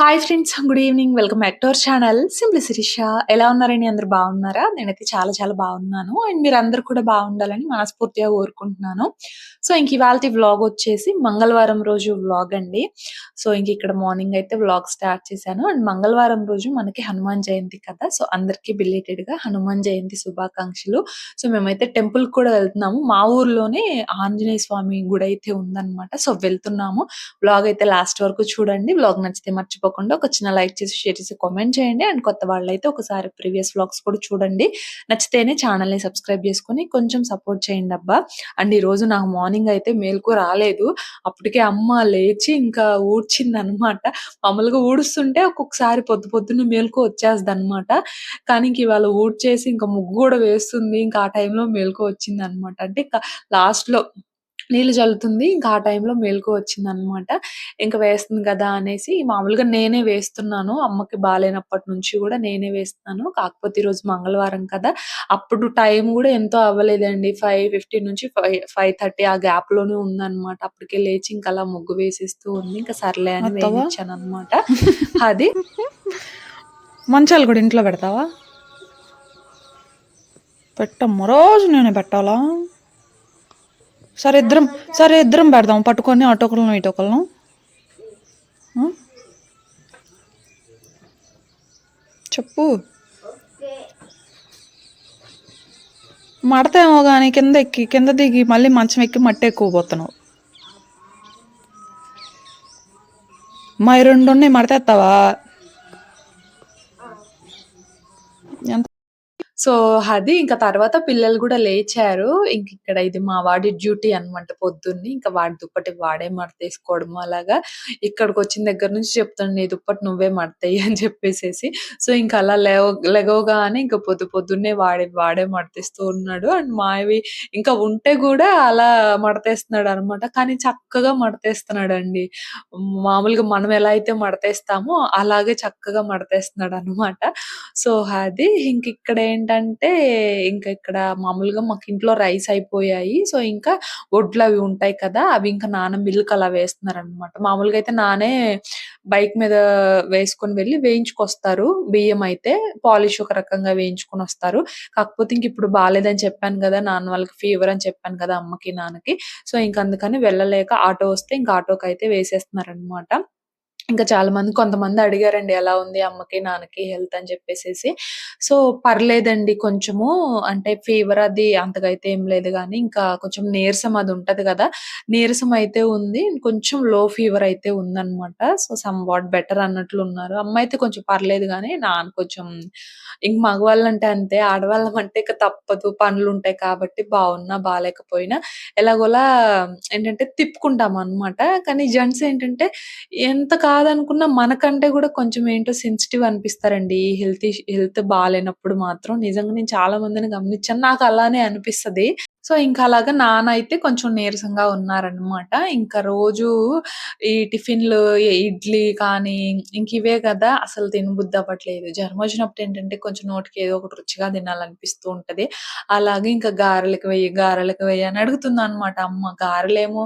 Hi friends. Good evening. Welcome back to our channel simply Shirisha. ఎలా ఉన్నారండి? అందరూ బాగున్నారా? నేనైతే చాలా చాలా బాగున్నాను. అండ్ మీరందరూ కూడా బాగుండాలని మనస్ఫూర్తిగా కోరుకుంటున్నాను. సో, ఇంక ఇవాల్టి వ్లాగ్ వచ్చేసి మంగళవారం రోజు వ్లాగ్ అండి. సో, ఇంక ఇక్కడ మార్నింగ్ అయితే వ్లాగ్ స్టార్ట్ చేశాను. అండ్ మంగళవారం రోజు మనకి హనుమాన్ జయంతి కదా! సో, అందరికీ బిలేటెడ్‌గా హనుమాన్ జయంతి శుభాకాంక్షలు. సో, మేమైతే టెంపుల్‌కి కూడా వెళ్తున్నాము. మా ఊర్లోనే ఆంజనేయ స్వామి గుడైతే ఉందన్నమాట. సో, వెళ్తున్నాము. వ్లాగ్ అయితే లాస్ట్ వరకు చూడండి. వ్లాగ్ నచ్చితే మర్చిపోకుండా ఒక చిన్న లైక్ చేసి, షేర్ చేసి, కామెంట్ చేయండి. అండ్ కొత్త వాళ్ళైతే ఒకసారి ప్రీవియస్ వ్లాగ్స్ కూడా చూడండి. నచ్చితేనే ఛానెల్‌ని సబ్స్క్రైబ్ చేసుకొని కొంచెం సపోర్ట్ చేయండబ్బా! అండ్ ఈరోజు నాకు మార్నింగ్ అయితే మేలుకు రాలేదు. అప్పటికే అమ్మ లేచి ఇంకా ఊడ్చిందనమాట. మామూలుగా ఊడుస్తుంటే ఒక్కొక్కసారి పొద్దు పొద్దున్నే మెలుకువ వచ్చేస్తదనమాట. కానీ ఇంక ఇవాళ ఊడ్చేసి ఇంకా ముగ్గు గూడా వేస్తుంది. ఇంకా ఆ టైంలో మెలుకువ వచ్చిందనమాట. అంటే ఇక లాస్ట్‌లో నీళ్లు జల్లుతుంది. ఇంకా ఆ టైంలో మెలుకువ వచ్చిందనమాట. ఇంక వేస్తుంది కదా అనేసి మామూలుగా నేనే వేస్తున్నాను. అమ్మకి బాలేనప్పటి నుంచి గూడా నేనే వేస్తున్నాను. కాకపోతే ఈరోజు మంగళవారం కదా! అప్పుడు టైం గూడా ఎంతో అవ్వలేదండి. 5:15 నుంచి 5:30 ఆ గ్యాప్‌లోనే ఉందనమాట. అప్పటికే లేచి ఇంక అలా ముగ్గు వేసేస్తూ ఉంది. ఇంక సర్లే అని వస్తావా? వేయనిచ్చాననమాట. అది మంచాలు కూడా ఇంట్లో పెడతావా? పెట్టమ్మా, రోజు నేనే పెట్టాలా? సరే ఇద్దరం పెడదాం. పట్టుకొని అటొకలను ఇటొకలను. ఆ? చెప్పు. మడతేమో కానీ కింద దిగి మళ్ళీ మంచం ఎక్కి మట్టి ఎక్కువ పోతున్నావు. మా ఈ రెండు ఉన్నాయి, మడతేస్తావా? ఎంత సో, అది ఇంక తర్వాత పిల్లలు గూడా లేచారు. ఇంకిక్కడ ఇది మా వాడి డ్యూటీ అనమాట పొద్దున్నే. ఇంక వాడి దుప్పటి వాడే మడతేసుకోవడము అలాగా. ఇక్కడికొచ్చిన దగ్గర నుంచి చెప్తాను, "నీ దుప్పటి నువ్వే మడతెయ్యి" అని చెప్పేసేసి. సో, ఇంక అలా లెగవగానే ఇంక పొద్దున్నే వాడే మడతేస్తూ ఉన్నాడు. అండ్ మావి ఇంకా ఉంటే గూడా అలా మడతేస్తున్నాడనమాట. కానీ చక్కగా మడతేస్తున్నాడండి. మామూలుగా మనం ఎలా అయితే మడతేస్తామో అలాగే చక్కగా మడతేస్తున్నాడనమాట. సో, అది ఇంకిక్కడేంటంటే, ఇక్కడ మామూలుగా మాకింట్లో రైస్ అయిపోయాయి. సో, ఇంకా వడ్లవి ఉంటాయి కదా! అవి ఇంకా నాన్న మిల్లుకలా వేస్తున్నారనమాట. మామూలుగా అయితే నాన్నే బైక్ మీద వేసుకొని వెళ్లి వేయించుకొస్తారు బియ్యమయితే. పాలిష్ ఒక రకంగా వేయించుకొనొస్తారు. కాకపోతే ఇంకిప్పుడు బాలేదని చెప్పాను గదా! నాన్న వాళ్ళకి ఫీవర్ అని చెప్పాను కదా! అమ్మకి, నాన్నకి. సో, ఇంకందుకని వెళ్ళలేక ఆటో వస్తే ఇంక ఆటోకయితే వేసేస్తున్నారనమాట. ఇంకా కొంతమంది అడిగారండి, ఎలా ఉంది అమ్మకి, నాన్నకి హెల్త్ అని చెప్పేసేసి. సో, పర్లేదండి కొంచెము. అంటే ఫీవర్ అది అంతగా అయితే ఏం లేదు గానీ, ఇంకా కొంచెం నీరసం అది ఉంటది గదా! నీరసం అయితే ఉంది. కొంచెం లో ఫీవర్ అయితే ఉందనమాట. సో, సమ్‌వాట్ బెటర్ అన్నట్లున్నారు. అమ్మయితే కొంచెం పర్లేదు గానీ, నాన్న కొంచెం మగవాళ్ళంటే అంతే. ఆడవాళ్ళమంటే ఇక తప్పదు. పనులుంటాయి కాబట్టి బావున్నా, బాలేకపోయినా ఎలాగోలా తిప్పుకుంటామనమాట. కానీ జెంట్స్ ఏంటంటే ఎంత కాదనుకున్నా మనకంటే గూడా కొంచెం ఏంటో సెన్సిటివ్ అనిపిస్తారండి. ఈ హెల్త్ బాలేనప్పుడు మాత్రం. నిజంగా నేను చాలా మందిని గమనిచ్చాను. నాకలానే అనిపిస్తది. సో, అలాగా నాన్న అయితే కొంచెం నీరసంగా ఉన్నారనమాట. ఇంకా రోజూ ఈ టిఫిన్‌లు ఇడ్లీ కానీ, ఇవే గదా! అసలు తినబుద్ధి అవ్వట్లేదు. జ్వరమొచ్చినప్పుడు ఏంటంటే కొంచెం నోటికి ఏదో ఒకటి రుచిగా తినాలనిపిస్తూ ఉంటది. అలాగే ఇంకా గారెలకు వెయ్యి అని అడుగుతుందనమాట అమ్మ. గారెలేమో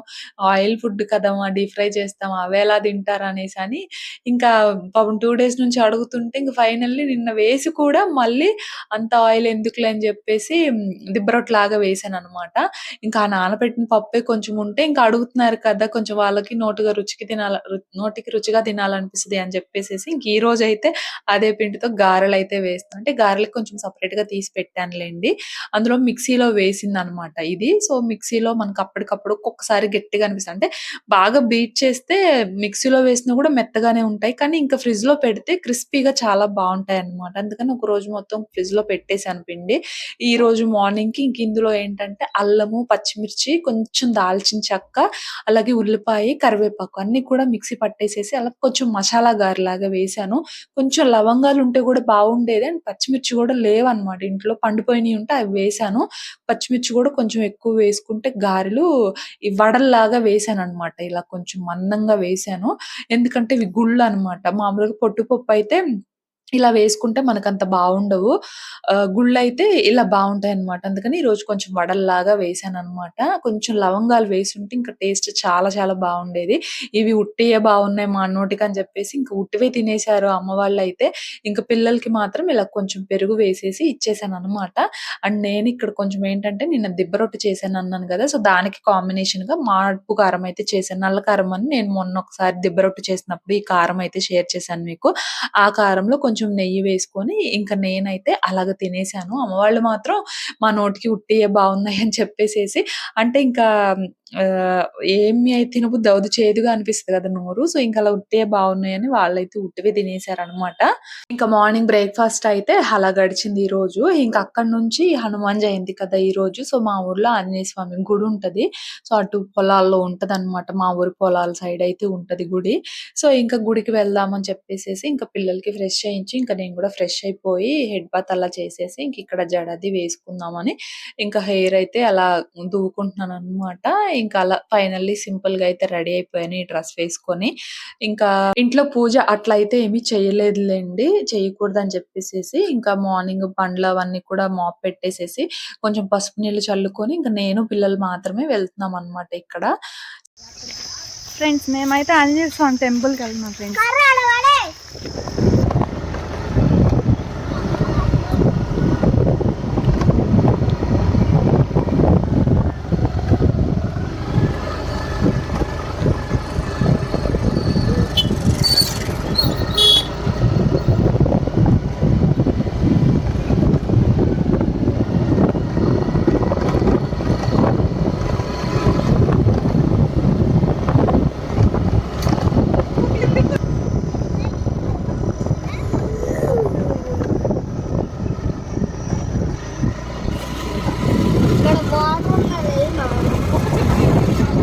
ఆయిల్ ఫుడ్ కదమ్మా! డీప్ ఫ్రై చేస్తాం. అవెలా తింటారనేసని ఇంకా పాపం 2 డేస్ నుంచి అడుగుతుంటే ఇంక ఫైనల్లీ నిన్న వేసి కూడా మళ్ళీ అంత ఆయిల్ ఎందుకులే అని జెప్పేసి దిబ్బరొట్టులాగా వేశాననమాట. ఇంకా ఆ నానబెట్టిన పప్పే కొంచెం ఉంటే ఇంకా అడుగుతున్నారు కదా! కొంచెం వాళ్ళకి నోటికి రుచిగా తినాలనిపిస్తది అని జెప్పేసేసి ఇంక ఈ రోజైతే అదే పిండితో గారెలైతే వేస్తున్నా. అంటే గారెలకి కొంచెం సెపరేట్‌గా తీసి పెట్టానులెండి. అందులో మిక్సీలో వేసిందనమాట ఇది. సో, మిక్సీలో మనకు అప్పటికప్పుడు ఒక్కొక్కసారి గట్టిగా అనిపిస్తది. అంటే బాగా బీట్ చేస్తే మిక్సీలో వేసినా గూడా మెత్తగానే ఉంటాయి. కానీ ఇంకా ఫ్రిడ్జ్‌లో పెడితే క్రిస్పీగా చాలా బావుంటాయన్నమాట. అందుకని ఒక రోజు మొత్తం ఫ్రిడ్జ్‌లో పెట్టేసాను పిండి. ఈరోజు మార్నింగ్‌కి ఇందులో ఏంటంటే అల్లము, పచ్చిమిర్చి, కొంచెం దాల్చిన చెక్క, అలాగే ఉల్లిపాయ, కరివేపాకు అన్నీ కూడా మిక్సీ పట్టేసేసి అలా కొంచెం మసాలా గారెలాగా వేశాను. కొంచెం లవంగాలుంటే గూడా బావుండేది. అండ్ పచ్చిమిర్చి గూడా లేవన్నమాట ఇంట్లో. పండిపోయినయి ఉంటే అవి వేశాను. పచ్చిమిర్చి గూడా కొంచెం ఎక్కువ వేసుకుంటే గారెలు ఈ వడల్లాగా వేశాననమాట. ఇలా కొంచెం మందంగా వేశాను. ఎందుకంటే ఇవి గుళ్ళనమాట. మామూలుగా పొట్టు పప్పయితే ఇలా వేసుకుంటే మనకంత బావుండవు. గుళ్ళైతే ఇలా బావుంటాయన్నమాట. అందుకని ఈరోజు కొంచెం వడల్లాగా వేశానన్నమాట. కొంచెం లవంగాలు వేసుంటే ఇంకా టేస్ట్ చాలా చాలా బావుండేది. ఇవి ఉట్టియే బావున్నాయి మా నోటికని చెప్పేసి ఇంక ఉట్టివే తినేసారు అమ్మ వాళ్ళైతే. ఇంక పిల్లలకి మాత్రం ఇలా కొంచెం పెరుగు వేసేసి ఇచ్చేసానన్నమాట. అండ్ నేనిక్కడ కొంచెం ఏంటంటే నిన్న దిబ్బ రొట్టె చేశానన్నాను గదా! సో, దానికి కాంబినేషన్‌గా మాడుపు కారం అయితే చేశాను. నల్ల కారం అని నేను మొన్న ఒకసారి దిబ్బ రొట్టె చేసినప్పుడు ఈ కారం అయితే షేర్ చేశాను మీకు. ఆ కారంలో కొంచెం నెయ్యి వేసుకొని ఇంక నేనైతే అలాగ తినేసాను. అమ్మవాళ్ళు మాత్రం మా నోటికి ఉట్టియే బావున్నాయి అని చెప్పేసేసి అంటే ఇంకా ఏమి తినబుద్దవ్వదు. చేదుగా అనిపిస్తది కదా నోరు. సో, ఇంక అలా ఉట్టియే బావున్నాయని వాళ్ళైతే ఉట్టివే తినేసారనమాట. ఇంకా మార్నింగ్ బ్రేక్‌ఫాస్ట్ అయితే అలా గడిచింది ఈరోజు. ఇంక అక్కడి నుంచి హనుమాన్ జయంతి కదా ఈరోజు. సో, మా ఊర్లో ఆంజనేయ స్వామి గుడి ఉంటది. సో, అటు పొలాల్లో ఉంటదనమాట. మా ఊరి పొలాల సైడ్ అయితే ఉంటది గుడి. సో, ఇంక గుడికి వెళ్దామని చెప్పేసేసి ఇంక పిల్లలకి ఫ్రెష్ చేయించి, ఇంక నేను గూడా ఫ్రెష్ అయిపోయి హెడ్ బాత్ అలా చేసేసి ఇంకిక్కడ జడ అది వేసుకుందామని ఇంకా హెయిర్ అయితే అలా దువ్వుకుంటున్నాననమాట. ఇంకా అలా ఫైనల్లీ సింపుల్‌గా అయితే రెడీ అయిపోయాను. ఈ డ్రెస్ వేసుకొని. ఇంకా ఇంట్లో పూజ అట్లయితే ఏమి చేయలేదులెండి. చేయకూడదని చెప్పేసేసి ఇంకా మార్నింగ్ బండ్లు అవన్నీ కూడా మాప్ పెట్టేసేసి కొంచెం పసుపు నీళ్లు చల్లుకొని ఇంక నేను పిల్లలు మాత్రమే వెళ్తున్నామనమాట ఇక్కడ. ఫ్రెండ్స్ మేమైతే ఆంజనేయ స్వామి టెంపుల్కి వెళ్తున్నాం ఫ్రెండ్స్.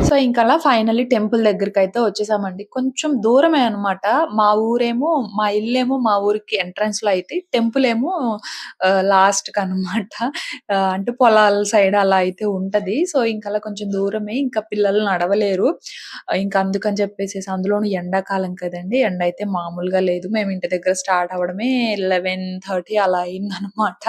సో, ఇంకలా ఫైనల్లీ టెంపుల్ దగ్గరికైతే వచ్చేసామండి. కొంచెం దూరమే అనమాట. మా ఇల్లేమో మా ఊరికి ఎంట్రన్స్‌లో అయితే టెంపులేమో లాస్ట్‌కనమాట. అంటే పొలాల సైడ్ అలా అయితే ఉంటది. సో, ఇంకలా కొంచెం దూరమే. ఇంకా పిల్లలు నడవలేరు. ఇంక అందుకని చెప్పేసేసి అందులోను ఎండాకాలం కదండీ! ఎండయితే మామూలుగా లేదు. మేము ఇంటి దగ్గర స్టార్ట్ అవ్వడమే 11:30 అలా అయిందనమాట.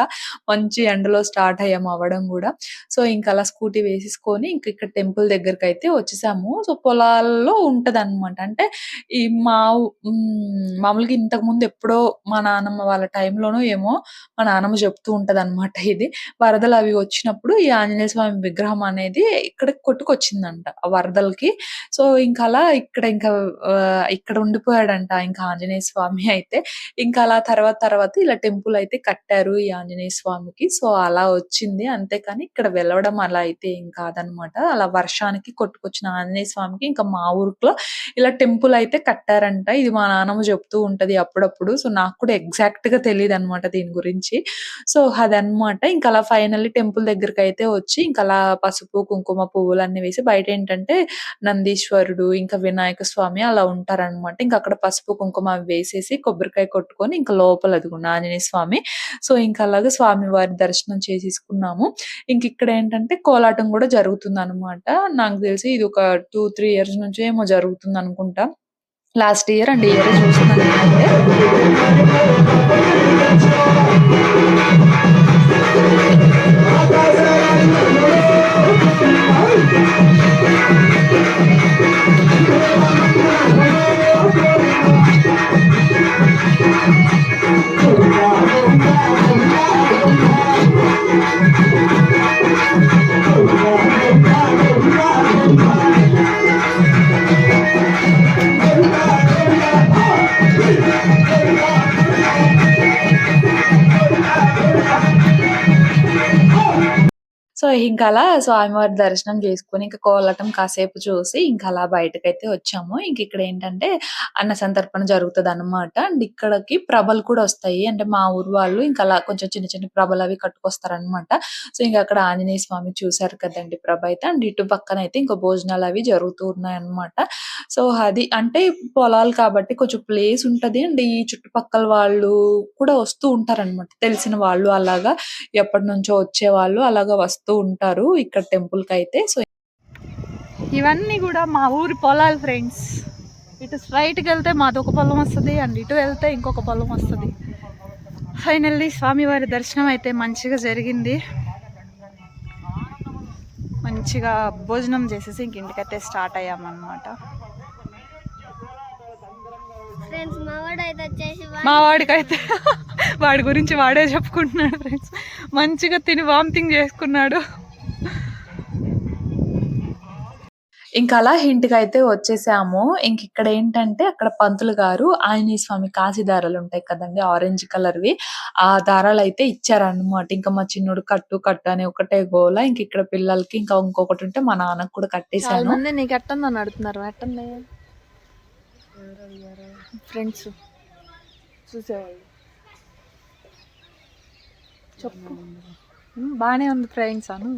మంచి ఎండలో స్టార్ట్ అయ్యాము అవ్వడం గూడా. సో, ఇంకలా స్కూటీ వేసేసుకొని ఇక్కడ టెంపుల్ దగ్గరకైతే వచ్చేసాము. సో, పొలాల్లో ఉంటదనమాట. అంటే ఈ మామూలుగా ఇంతకుముందు ఎప్పుడో మా నానమ్మ వాళ్ళ టైంలోనో ఏమో మా నానమ్మ చెప్తూ ఉంటదనమాట ఇది. వరదలవి వచ్చినప్పుడు ఈ ఆంజనేయ స్వామి విగ్రహం అనేది ఇక్కడికి కొట్టుకొచ్చిందంట ఆ వరదలకి. సో, ఇంకలా ఇక్కడ ఉండిపోయాడంట ఇంకా ఆంజనేయ స్వామి అయితే. ఇంకా అలా తర్వాత ఇలా టెంపుల్ అయితే కట్టారు ఈ ఆంజనేయ స్వామికి. సో, అలా వచ్చింది. అంతేకాని ఇక్కడ వెలవడం అలా అయితే ఏం కాదనమాట. అలా వర్షానికి కొట్టుకొచ్చిన ఆంజనేయ స్వామికి ఇంకా మా ఊర్లో ఇలా టెంపుల్ అయితే కట్టారంట. ఇది మా నాన్నమ్మ చెప్తూ ఉంటది అప్పుడప్పుడు. సో, నాకు కూడా ఎగ్జాక్ట్‌గా తెలీదనమాట దీని గురించి. సో, అదనమాట. ఇంక అలా ఫైనల్లీ టెంపుల్ దగ్గరికైతే వచ్చి ఇంకలా పసుపు, కుంకుమ, పువ్వులన్నీ వేసి బయటేంటంటే నందీశ్వరుడు, ఇంకా వినాయక స్వామి అలా ఉంటారనమాట. ఇంక అక్కడ పసుపు, కుంకుమ అవి వేసేసి కొబ్బరికాయ కొట్టుకొని ఇంక లోపల అదిగోండి ఆంజనేయ స్వామి. సో, ఇంక అలాగా స్వామివారి దర్శనం చేసేసుకున్నాము. ఇంకిక్కడేంటంటే కోలాటం గూడా జరుగుతుందనమాట. నాకు తెలిసి ఇది ఒక 2, 3 ఇయర్స్ నుంచో ఏమో జరుగుతుందనుకుంటా. లాస్ట్ ఇయర్ అండ్ ఈ ఇయరే చూస్తున్నాను నేనైతే. సో, ఇంకలా స్వామివారి దర్శనం చేసుకొని, ఇంక కోలాటం కాసేపు చూసి, ఇంకలా బయటకైతే వచ్చాము. ఇంకిక్కడేంటంటే అన్న సంతర్పణ జరుగుతదనమాట. అండ్ ఇక్కడికి ప్రభలు కూడా ఒస్తాయి. అంటే మా ఊరు వాళ్ళు ఇంకలా కొంచెం చిన్న చిన్న ప్రభలవి కట్టుకొస్తారనమాట. సో, ఇంకక్కడ ఆంజనేయ స్వామి చూసారు కదండీ ప్రభయితే. అండ్ ఇటు పక్కనైతే ఇంక భోజనాలవి జరుగుతూ ఉన్నాయన్నమాట. సో, అది అంటే పొలాలు కాబట్టి కొంచెం ప్లేస్ ఉంటది. అండ్ ఈ చుట్టుపక్కల వాళ్ళు కూడా వస్తూ ఉంటారనమాట. తెలిసిన వాళ్ళు అలాగా ఎప్పటినుంచో వచ్చేవాళ్ళు అలాగా వస్తూ ఉంటారు ఇక్కడ టెంపుల్‌కైతే. సో, ఇవన్నీ కూడా మా ఊరి పొలాలు ఫ్రెండ్స్. ఇటు స్ట్రైట్‌కి వెళ్తే మాదొక పొలం వస్తది. అండ్ ఇటు వెళ్తే ఇంకొక పొలం వస్తది. ఫైనల్లీ స్వామివారి దర్శనం అయితే మంచిగా జరిగింది. మంచిగా భోజనం చేసేసి ఇంక ఇంటికైతే స్టార్ట్ అయ్యామన్నమాట. మా వాడికైతే వాడి గురించి వాడే చెప్పుకుంటున్నాడు ఫ్రెండ్స్. మంచిగా తిని వామిటింగ్ చేసుకున్నాడు. ఇంకా అలా ఇంటికైతే వచ్చేసాము. ఇంక ఇక్కడ ఏంటంటే అక్కడ పంతులు గారు ఆంజనేయ స్వామి కాశీ దారాలు ఉంటాయి కదండీ! ఆరెంజ్ కలర్‌వి. ఆ దారాలైతే ఇచ్చారన్నమాట. ఇంకా మా చిన్నోడు కట్టు కట్టు అని ఒకటే గోల. ఇంక ఇక్కడ పిల్లలకి ఇంకా ఇంకొకటి ఉంటే మా నాన్నకి కూడా చాలా కట్టేసాను. మంది నీకు ఎట్టుందని అడుగుతున్నారు. ఎట్టుంది ఫ్రెండ్స్ చూసేవాళ్ళు చెప్పు. బాగానే ఉంది ఫ్రెండ్స్ అను.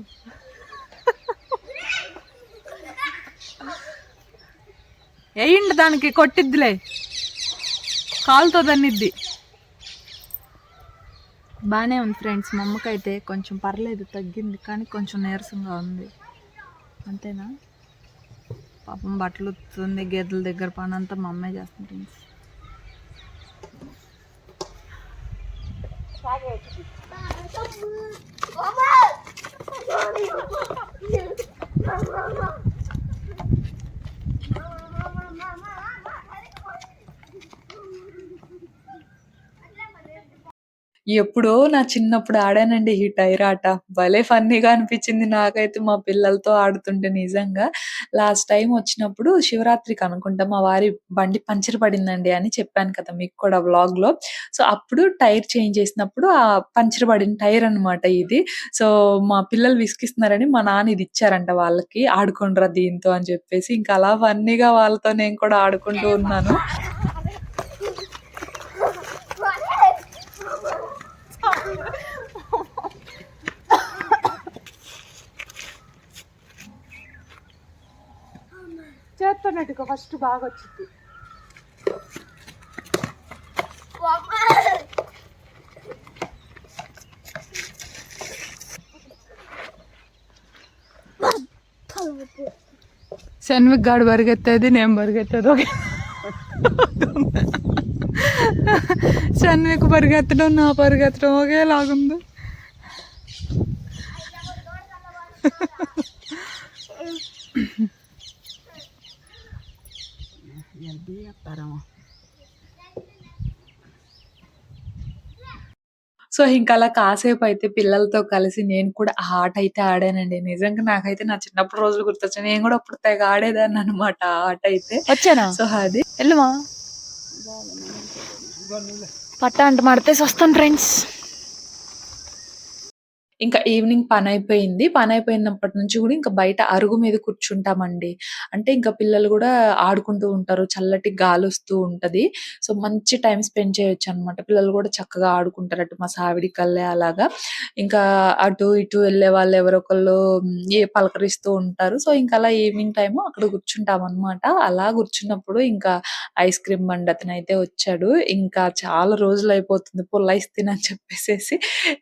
వేయండి దానికి కొట్టిద్దిలే, కాలుతో దన్నిద్ది. బాగానే ఉంది ఫ్రెండ్స్. మా అమ్మకైతే కొంచెం పర్లేదు, తగ్గింది, కానీ కొంచెం నీరసంగా ఉంది. అంతేనా? పాపం బట్టలు ఉత్తుంది, గేదెల దగ్గర పని అంతా మా అమ్మే చేస్తుంది ఫ్రెండ్స్. ఎప్పుడో నా చిన్నప్పుడు ఆడానండి ఈ టైర్ ఆట. భలే ఫన్నీగా అనిపించింది నాకైతే మా పిల్లలతో ఆడుతుంటే నిజంగా. లాస్ట్ టైమ్ వచ్చినప్పుడు శివరాత్రికి అనుకుంటా మా వారి బండి పంచర్ పడిందండి అని చెప్పాను కదా మీకు కూడా వ్లాగ్‌లో. సో, అప్పుడు టైర్ చేంజ్ చేసినప్పుడు ఆ పంచర్ పడిన టైర్ అన్నమాట ఇది. సో, మా పిల్లలు విసిగిస్తున్నారని మా నాన్న ఇది ఇచ్చారంట వాళ్ళకి. ఆడుకోండిరా దీంతో అని చెప్పేసి. ఇంకా అలా ఫన్నీగా వాళ్ళతో నేను కూడా ఆడుకుంటూ ఉన్నాను. చేస్తున్నట్టుగా ఫస్ట్ బాగా వచ్చింది. శన్విక్ గాడు పరిగెత్తేది, నేను పరిగెత్తేది ఒకే. శన్విక్ పరిగెత్తడం, నా పరిగెత్తడం ఒకేలాగుంది. సో, ఇంకలా కాసేపయితే పిల్లలతో కలిసి నేను కూడా ఆ ఆట అయితే ఆడానండి. నిజంగా నాకైతే నా చిన్నప్పుడు రోజులు గుర్తొచ్చాయి. నేను గూడా అప్పుడు తెగ ఆడేదాన్ననమాట ఆ ఆట అయితే. వచ్చానా సో, అది వెళ్ళమా పట్ట అంట మడితేసి వస్తాను ఫ్రెండ్స్. ఇంకా ఈవినింగ్ పనయిపోయింది. పనయిపోయినప్పటి నుంచి గూడా ఇంక బయట అరుగు మీద కూర్చుంటామండి. అంటే ఇంక పిల్లలు గూడా ఆడుకుంటూ ఉంటారు. చల్లటి గాలొస్తూ ఉంటది. సో, మంచి టైమ్ స్పెండ్ చేయొచ్చనమాట. పిల్లలు గూడా చక్కగా ఆడుకుంటారు. అటు మా సావిడికల్లే అలాగా. ఇంకా అటు ఇటు వెళ్ళే వాళ్ళు ఎవరో ఒకళ్ళు పలకరిస్తూ ఉంటారు. సో, ఇంకలా ఈవినింగ్ టైము అక్కడ కూర్చుంటామనమాట. అలా కూర్చున్నప్పుడు ఇంకా ఐస్ క్రీమ్ బండి అతనైతే వచ్చాడు. ఇంకా చాలా రోజులయిపోతుంది పుల్ల ఐస్ తినని చెప్పేసేసి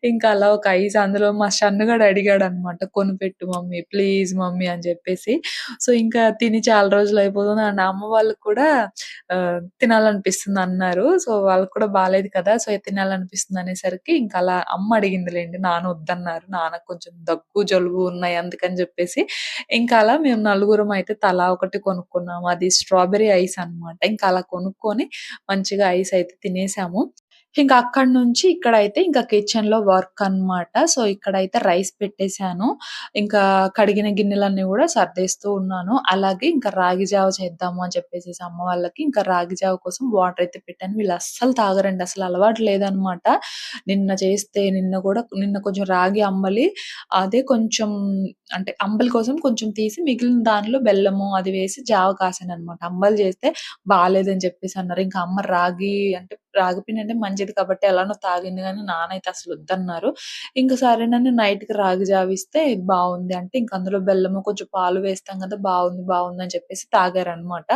ఇంకా అలా ఒక ఐస్ అందులో మా షన్నుగాడు అడిగాడనమాట. "కొనిపెట్టు మమ్మీ ప్లీజ్ మమ్మీ" అని చెప్పేసి. సో, ఇంకా తిని చాలా రోజులయిపోతుంది. అండ్ అమ్మ వాళ్ళకి కూడా తినాలనిపిస్తుందన్నారు. సో, వాళ్ళకి కూడా బాలేదు కదా! సో, తినాలనిపిస్తుంది అనేసరికి ఇంకా అలా అమ్మ అడిగిందిలెండి. నాన్న వద్దన్నారు. నాన్నకి కొంచెం దగ్గు, జలుబు ఉన్నాయి అందుకని చెప్పేసి. ఇంకా అలా మేము నలుగురం అయితే తలా ఒకటి కొనుక్కున్నాము. అది స్ట్రాబెర్రీ ఐస్ అనమాట. ఇంకా అలా కొనుక్కొని మంచిగా ఐస్ అయితే తినేసాము. ఇంకా అక్కడి నుంచి ఇక్కడైతే ఇంకా కిచెన్‌లో వర్క్ అన్నమాట. సో, ఇక్కడైతే రైస్ పెట్టేసాను. ఇంకా కడిగిన గిన్నెలన్నీ గూడా సర్దేస్తూ ఉన్నాను. అలాగే ఇంకా రాగి జావ చేద్దాము అని చెప్పేసేసి అమ్మ వాళ్ళకి ఇంకా రాగి జావ కోసం వాటర్ అయితే పెట్టాను. వీళ్ళు అస్సలు తాగరండి. అసలు అలవాటు లేదనమాట. నిన్న కొంచెం రాగి అంబలి అదే కొంచెం అంటే అంబలి కోసం కొంచెం తీసి మిగిలిన దానిలో బెల్లము అది వేసి జావ కాసాననమాట. అంబలి చేస్తే బాలేదని చెప్పేసి అన్నారు. ఇంకా అమ్మ రాగి పిండి అంటే మంచిది కాబట్టి ఎలానో తాగింది గానీ నాన్నయితే అసలు వద్దన్నారు. ఇంక సరేనని నైట్‌కి రాగి జావ ఇస్తే బావుంది అంటే ఇంక అందులో బెల్లము కొంచెం పాలు వేస్తాం కదా! బావుంది అని చెప్పేసి తాగారనమాట.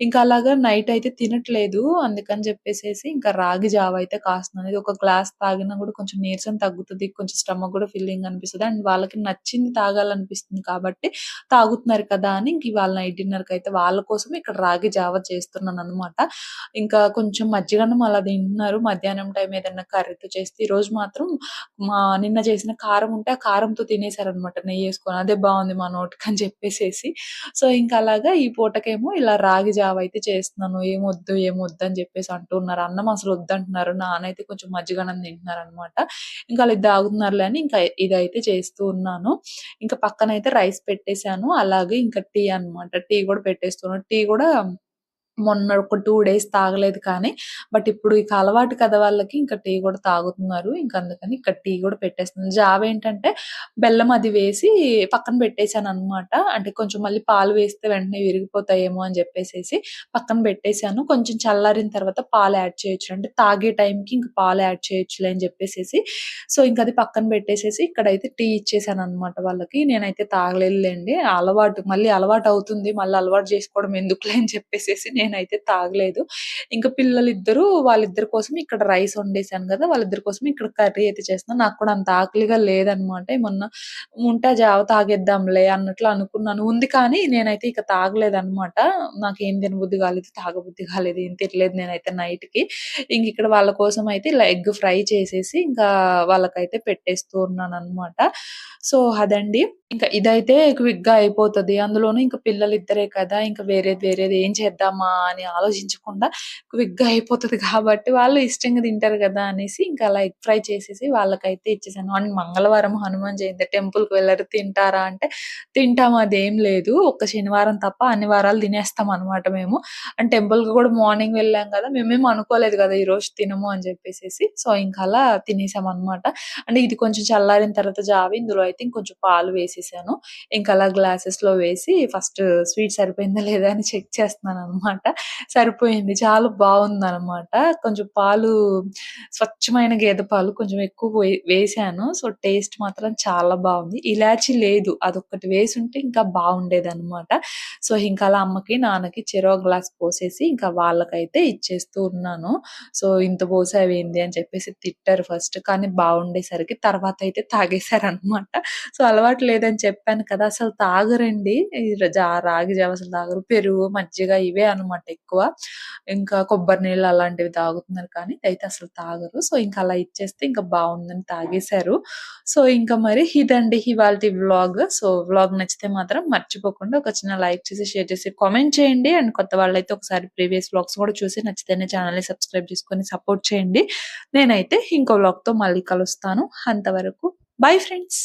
ఇంకా అలాగా నైట్ అయితే తినట్లేదు. అందుకని చెప్పేసేసి ఇంకా రాగి జావ అయితే కాస్తున్నాను. ఇది ఒక గ్లాస్ తాగినా కూడా కొంచెం నీరసం తగ్గుతది. కొంచెం స్టమక్ కూడా ఫిల్లింగ్ అనిపిస్తది. అండ్ వాళ్ళకి నచ్చింది తాగాలనిపిస్తుంది కాబట్టి తాగుతున్నారు కదా! అని ఇంక ఇవాళ నైట్ డిన్నర్‌కయితే వాళ్ళ కోసం ఇక్కడ రాగి జావ చేస్తున్నాననమాట. ఇంకా కొంచెం మజ్జిగన్నం అలా అలా తింటున్నారు. మధ్యాహ్నం టైం ఏదన్నా కర్రీతో చేస్తే, ఈరోజు మాత్రం నిన్న చేసిన కారం ఉంటే, ఆ కారంతో తినేసారనమాట నెయ్యేసుకొని. అదే బావుంది మా నోటికని చెప్పేసేసి. సో, ఇంక అలాగా ఈ పూటకేమో ఇలా రాగి జావ అయితే చేస్తున్నాను. ఏమొద్దు, ఏమొద్దు అని చెప్పేసి అంటూ ఉన్నారు. అన్నం అసలు వద్దంటున్నారు. నాన్నయితే కొంచెం మజ్జిగన్నం తింటున్నారనమాట. ఇంకా ఆళ్ళిది తాగుతున్నారులే అని ఇంకా ఇదైతే చేస్తూ ఉన్నాను. ఇంకా పక్కనైతే రైస్ పెట్టేసాను. అలాగే ఇంకా టీ అనమాట. టీ గూడా పెట్టేస్తున్నాను. టీ గూడా మొన్న ఒక 2 డేస్ తాగలేదు కానీ, బట్ ఇప్పుడు ఇక అలవాటు కదా వాళ్ళకి, ఇంకా టీ గూడా తాగుతున్నారు. ఇంక అందుకని ఇక్కడ టీ గూడా పెట్టేస్తున్నాను. జావ ఏంటంటే బెల్లం అది వేసి పక్కన పెట్టేసాననమాట. అంటే కొంచెం మళ్ళీ పాలు వేస్తే వెంటనే విరిగిపోతాయేమో అని జెప్పేసేసి పక్కన పెట్టేసాను. కొంచెం చల్లారిన తర్వాత పాలు యాడ్ చేయొచ్చు. అంటే తాగే టైంకి ఇంక పాలు యాడ్ చేయొచ్చులే అని జెప్పేసేసి, సో, ఇంకది పక్కన పెట్టేసేసి ఇక్కడైతే టీ ఇచ్చేసాననమాట వాళ్ళకి. నేనైతే తాగలేదులెండి. అలవాటు మళ్ళీ అలవాటవుతుంది. మళ్ళీ అలవాటు జేసుకోవడం ఎందుకులే అని చెప్పేసేసి నేనైతే తాగలేదు. ఇంక పిల్లలిద్దరూ వాళ్ళిద్దరి కోసం ఇక్కడ రైస్ వండేసాను గదా! వాళ్ళిద్దరి కోసం ఇక్కడ కర్రీ అయితే చేస్తున్నాను. నాకు కూడా అంత ఆకలిగా లేదనమాట. ఏమన్నా ఉంటే ఆ జావ తాగేద్దాంలే అన్నట్లు అనుకున్నాను. ఉంది కానీ నేనైతే ఇక తాగలేదనమాట. నాకేం తినబుద్ధి కాలేదు, తాగబుద్ధి కాలేదు. ఏం తినలేదు నేనైతే నైట్‌కి. ఇంకిక్కడ వాళ్ళ కోసం అయితే ఇలా ఎగ్ ఫ్రై చేసేసి ఇంకా వాళ్ళకైతే పెట్టేస్తూ ఉన్నాననమాట. సో, అదండి. ఇంకా ఇదైతే క్విక్‌గా అయిపోతది. అందులోనూ ఇంక పిల్లలిద్దరే కదా! ఇంక వేరేది ఏం చేద్దామా అని ఆలోచించకుండా క్విక్‌గా అయిపోతది కాబట్టి వాళ్ళు ఇష్టంగా తింటారు గదా! అనేసి ఇంకా అలా ఎగ్ ఫ్రై చేసేసి వాళ్ళకైతే ఇచ్చేసాను. అండ్ మంగళవారం హనుమాన్ జయంతి టెంపుల్‌కి వెళ్లరు తింటారా అంటే తింటాం అదేం లేదు. ఒక్క శనివారం తప్ప అన్ని వారాలు తినేస్తామనమాట మేము. అండ్ టెంపుల్‌కి గూడా మార్నింగ్ వెళ్ళాం గదా! మేమేం అనుకోలేదు గదా! ఈరోజు తినము అని జెప్పేసేసి. సో, ఇంకలా తినేసామనమాట. అంటే ఇది కొంచెం చల్లారిన తర్వాత జావ ఇందులో అయితే ఇంకొంచెం పాలు వేసేసాను. ఇంకలా గ్లాసెస్‌లో వేసి ఫస్ట్ స్వీట్ సరిపోయిందా లేదా అని చెక్ చేస్తున్నాననమాట. సరిపోయింది. చాలా బావుందనమాట. కొంచెం పాలు స్వచ్ఛమైన గేదె పాలు కొంచెం ఎక్కువ వేశాను. సో, టేస్ట్ మాత్రం చాలా బావుంది. ఇలాచీ లేదు. అదొక్కటి వేసుంటే ఇంకా బావుండేదనమాట. సో, ఇంకలా అమ్మకి, నాన్నకి చెరో గ్లాస్ పోసేసి ఇంకా వాళ్ళకైతే ఇచ్చేస్తూ ఉన్నాను. సో, ఇంత పోసావేంది అని చెప్పేసి తిట్టారు ఫస్ట్. కానీ బావుండేసరికి తర్వాతయితే తాగేసారనమాట. సో, అలవాటు లేదని చెప్పాను కదా! అసలు తాగరండి. ఈ రాగి జావ అసలు తాగరు. పెరుగు, మజ్జిగ ఇవే అనమాట ఎక్కువ. ఇంకా కొబ్బరి నీళ్ళు అలాంటివి తాగుతున్నారు కానీ ఇదైతే అసలు తాగరు. సో, ఇంక అలా ఇచ్చేస్తే ఇంక బావుందని తాగేశారు. సో, ఇంక మరి ఇదండి ఇవాల్టి వ్లాగ్. సో, వ్లాగ్ నచ్చితే మాత్రం మర్చిపోకుండా ఒక చిన్న లైక్ చేసి, షేర్ చేసి, కామెంట్ చేయండి. అండ్ కొత్త వాళ్ళైతే ఒకసారి ప్రీవియస్ వ్లాగ్స్ కూడా చూసి నచ్చితేనే ఛానెల్‌ని సబ్స్క్రైబ్ చేసుకొని సపోర్ట్ చేయండి. నేనైతే ఇంకో వ్లాగ్‌తో మళ్ళీ కలుస్తాను. అంతవరకు బై ఫ్రెండ్స్.